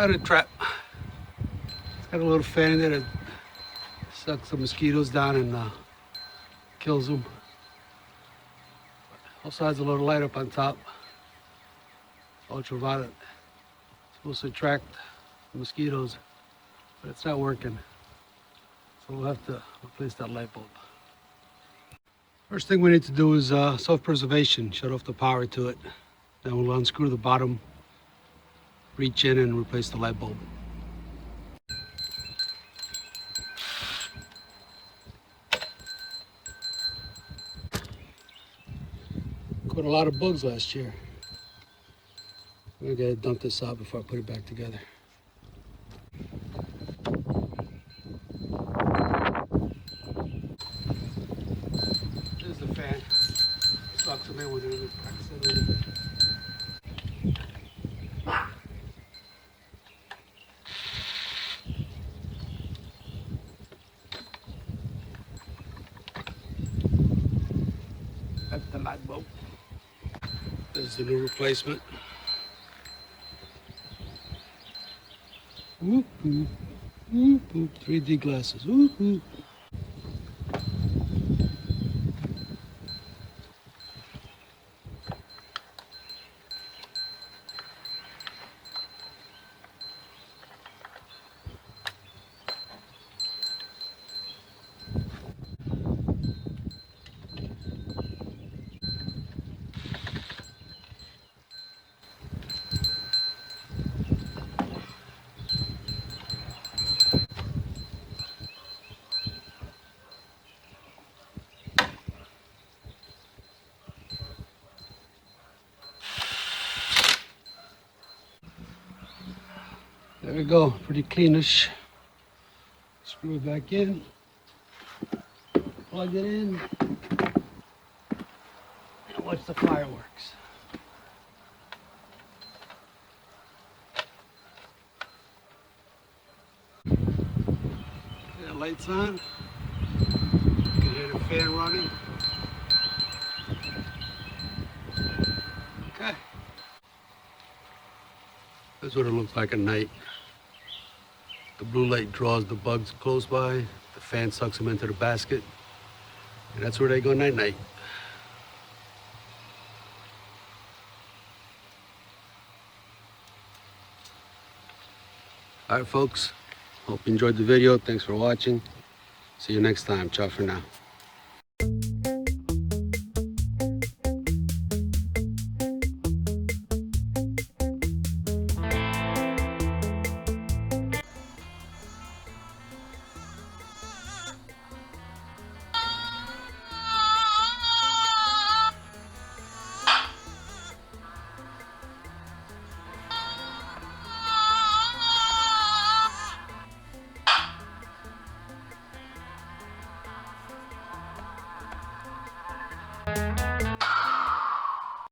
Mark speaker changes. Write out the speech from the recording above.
Speaker 1: DynaTrap. It's got a little fan in there that sucks the mosquitoes down and kills them. Also has a little light up on top. Ultraviolet. It's supposed to attract the mosquitoes, but it's not working. So we'll have to replace that light bulb. First thing we need to do is self-preservation. Shut off the power to it. Then we'll unscrew the bottom, reach in and replace the light bulb. Caught a lot of bugs last year. I'm gonna dump this out before I put it back together. There's the fan. Sucks them in with it in proximity. That's the light bulb. There's the new replacement. Whoop, whoop, whoop, whoop. 3D glasses. Whoop, whoop. There we go, pretty cleanish. Screw it back in, plug it in, and watch the fireworks. Yeah, lights on. You can hear the fan running. Okay. That's what it looks like at night. The blue light draws the bugs close by, the fan sucks them into the basket, and that's where they go night-night. All right, folks, hope you enjoyed the video. Thanks for watching. See you next time. Ciao for now.